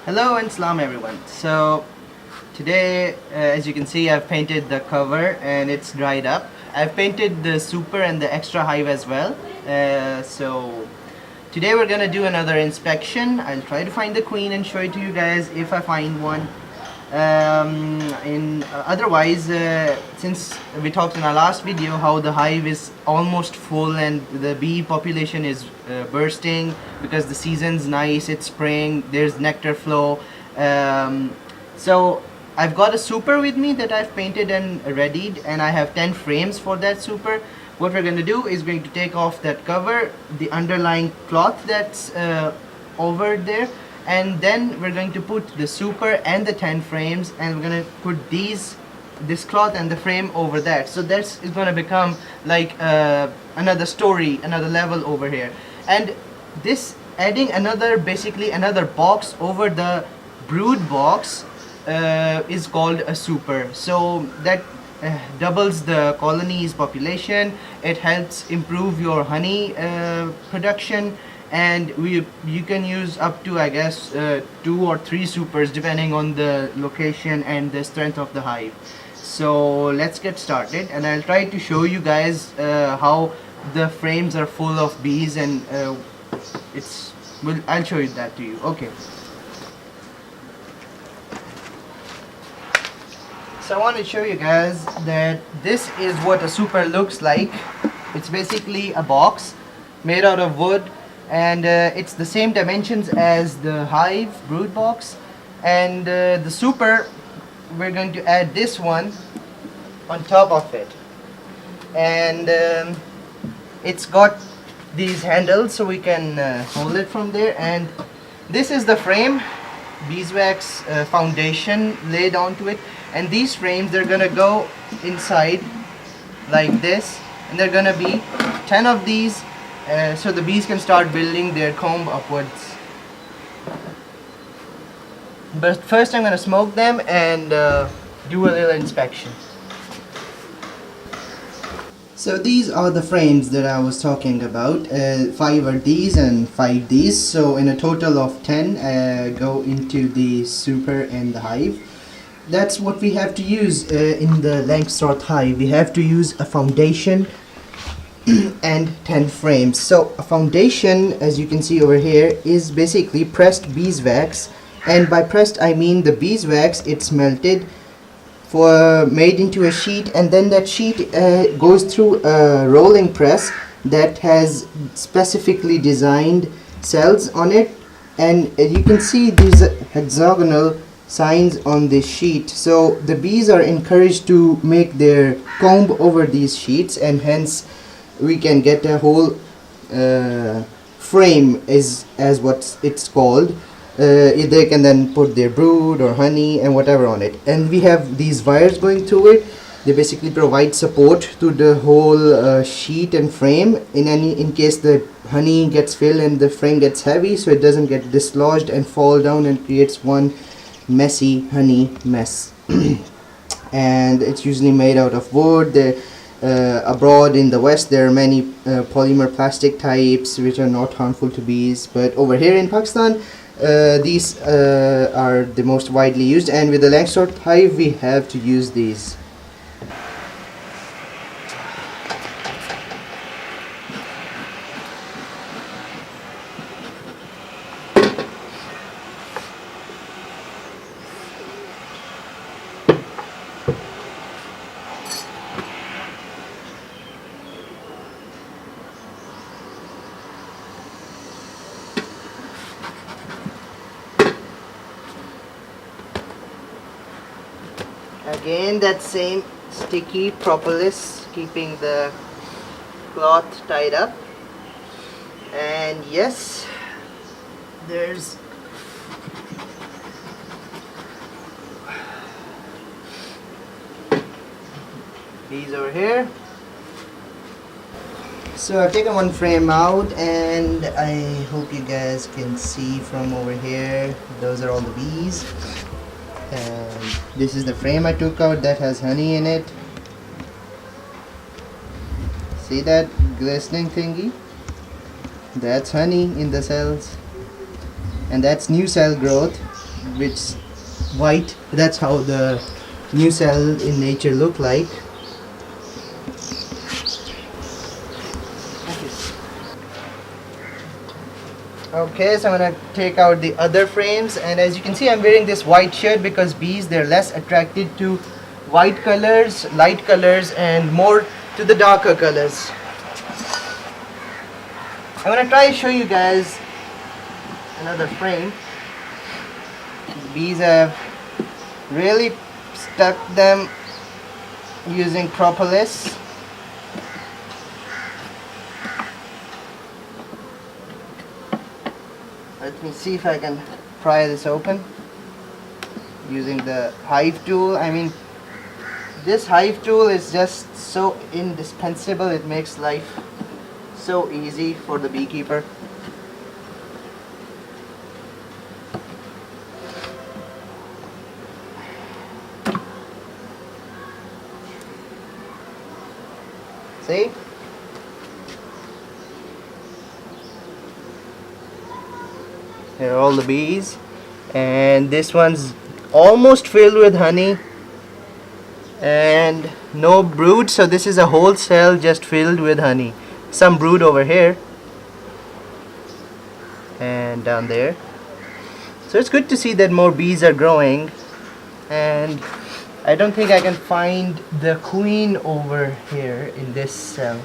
Hello and salam everyone. So today, as you can see, I've painted the cover and it's dried up. I've painted the super and the extra hive as well. So today we're gonna do another inspection. I'll try to find the queen and show it to you guys if I find one. Otherwise, since we talked in our last video how the hive is almost full and the bee population is bursting because the season's nice, it's spring, there's nectar flow. So I've got a super with me that I've painted and readied, and I have 10 frames for that super. What we're going to do is going to take off that cover, the underlying cloth that's over there, and then we're going to put the super and the 10 frames, and we're going to put this cloth and the frame over that. So that's is going to become like another story, another level over here. And this adding basically another box over the brood box is called a super. So that doubles the colony's population. It helps improve your honey production, and you can use up to, I guess, 2 or 3 supers depending on the location and the strength of the hive. So let's get started, and I'll try to show you guys how the frames are full of bees, and I'll show you that to you. Okay. So I want to show you guys that this is what a super looks like. It's basically a box made out of wood, and it's the same dimensions as the hive brood box. And the super, we're going to add this one on top of it, and it's got these handles so we can hold it from there. And this is the frame, beeswax foundation laid onto it, and these frames, they're gonna go inside like this, and they're gonna be 10 of these, so the bees can start building their comb upwards. But first I'm gonna smoke them and do a little inspection. So these are the frames that I was talking about. 5 are these and 5 these, so in a total of 10 go into the super and the hive. That's what we have to use in the Langstroth hive. We have to use a foundation and 10 frames. So a foundation, as you can see over here, is basically pressed beeswax, and by pressed I mean the beeswax, it's melted, made into a sheet, and then that sheet goes through a rolling press that has specifically designed cells on it, and you can see these hexagonal signs on this sheet. So the bees are encouraged to make their comb over these sheets, and hence we can get a whole frame as what it's called. They can then put their brood or honey and whatever on it, and we have these wires going through it. They basically provide support to the whole sheet and frame in case the honey gets filled and the frame gets heavy, so it doesn't get dislodged and fall down and creates one messy honey mess. And it's usually made out of wood. Abroad in the West there are many polymer plastic types which are not harmful to bees, but over here in Pakistan these are the most widely used, and with the Langstroth hive we have to use these. Again, that same sticky propolis keeping the cloth tied up, and yes, there's these over here. So I've taken one frame out, and I hope you guys can see from over here, those are all the bees. And this is the frame I took out that has honey in it. See that glistening thingy? That's honey in the cells, and that's new cell growth. which white. That's how the new cell in nature look like. Okay, so I'm gonna take out the other frames, and as you can see I'm wearing this white shirt because bees, they're less attracted to white colors, light colors, and more to the darker colors. I'm gonna try to show you guys another frame. Bees have really stuck them using propolis. Let me see if I can pry this open using the Hive tool. I mean, this Hive tool is just so indispensable. It makes life so easy for the beekeeper. See? Here are all the bees, and this one's almost filled with honey and no brood, so this is a whole cell just filled with honey. Some brood over here and down there. So it's good to see that more bees are growing, and I don't think I can find the queen over here in this cell.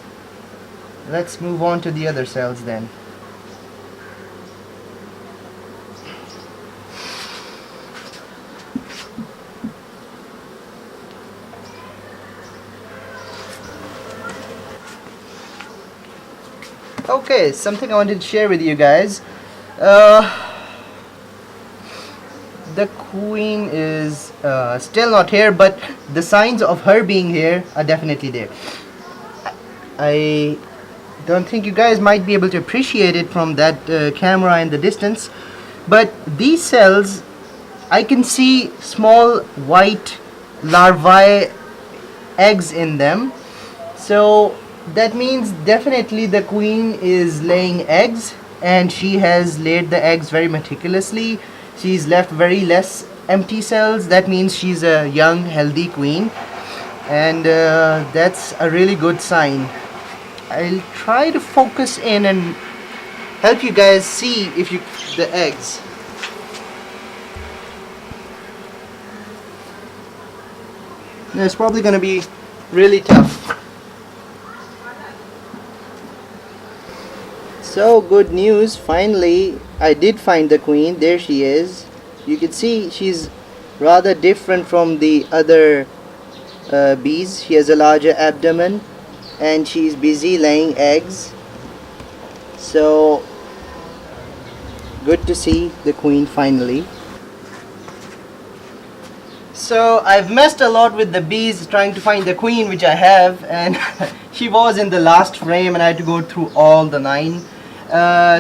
Let's move on to the other cells then. Okay, something I wanted to share with you guys. The queen is still not here, but the signs of her being here are definitely there. I don't think you guys might be able to appreciate it from that camera in the distance, but these cells, I can see small white larvae eggs in them. So that means definitely the queen is laying eggs, and she has laid the eggs very meticulously. She's left very less empty cells. That means she's a young, healthy queen, and that's a really good sign. I'll try to focus in and help you guys see the eggs. It's probably going to be really tough. So good news, finally I did find the queen. There she is. You can see she's rather different from the other bees. She has a larger abdomen and she's busy laying eggs. So good to see the queen finally. So I've messed a lot with the bees trying to find the queen, which I have, and she was in the last frame and I had to go through all the 9.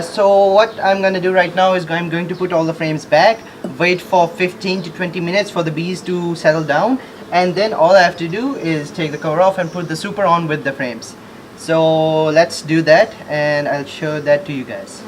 So what I'm going to do right now is I'm going to put all the frames back, wait for 15 to 20 minutes for the bees to settle down, and then all I have to do is take the cover off and put the super on with the frames. So let's do that and I'll show that to you guys.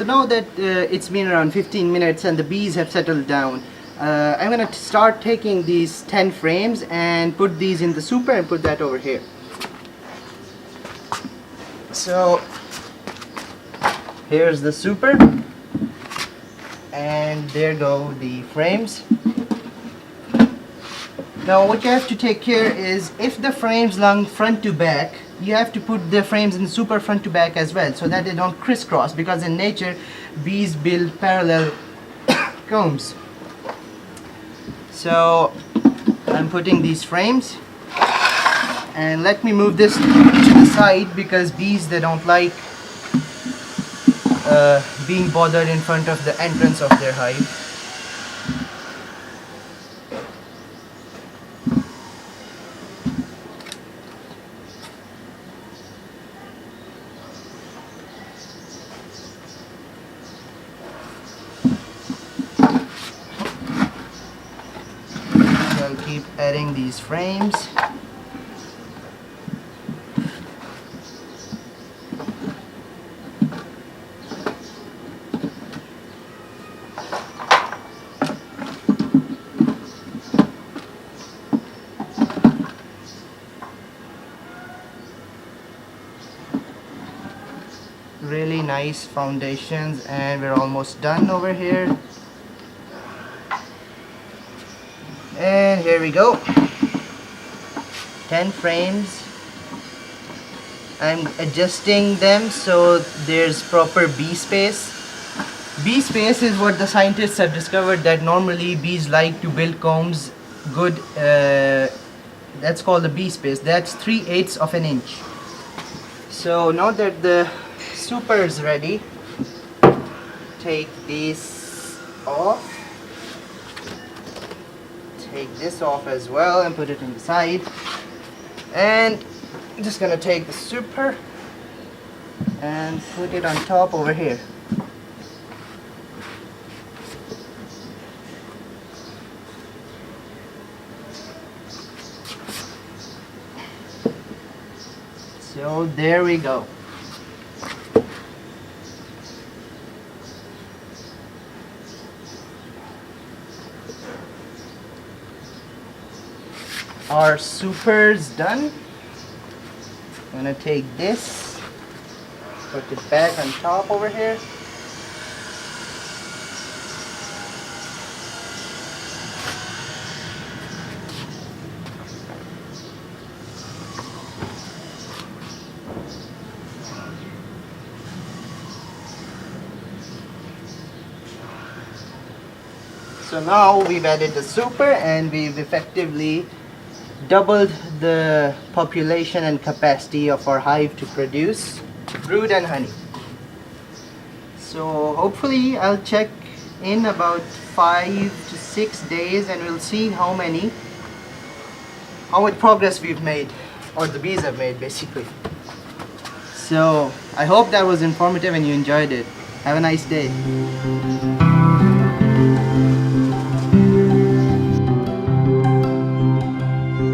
So now that it's been around 15 minutes and the bees have settled down, I'm gonna start taking these 10 frames and put these in the super and put that over here. So here's the super, and there go the frames. Now what you have to take care is, if the frames long front to back, you have to put the frames in super front to back as well, so that they don't crisscross, because in nature bees build parallel combs. So I'm putting these frames, and let me move this to the side because bees, they don't like being bothered in front of the entrance of their hive. I'll keep adding these frames. Really nice foundations, and we're almost done over here. And here we go, 10 frames. I'm adjusting them so there's proper bee space. Bee space is what the scientists have discovered, that normally bees like to build combs good, that's called the bee space. That's 3/8 of an inch. So now that the super is ready, take this off. Take this off as well and put it in the side, and I'm just gonna take the super and put it on top over here. So there we go. Our super's done. I'm gonna take this, put it back on top over here. So now we've added the super, and we've effectively doubled the population and capacity of our hive to produce brood and honey. So hopefully I'll check in about 5 to 6 days, and we'll see how much progress we've made, or the bees have made basically. So I hope that was informative and you enjoyed it. Have a nice day.